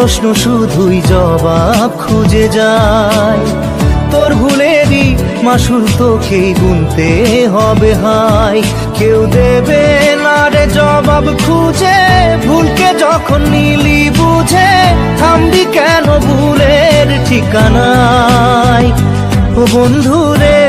প্রশ্ন শুধুই জবাব খুঁজে যায়। তোর ভুলেরই মাসুল তোকেই গুনতে হবে হাই। কেউ দেবে না রে জবাব খুঁজে, ভুলকে যখন নিলি বুঝে থামবি কেন ভুলের ঠিকানায়। ও বন্ধু রে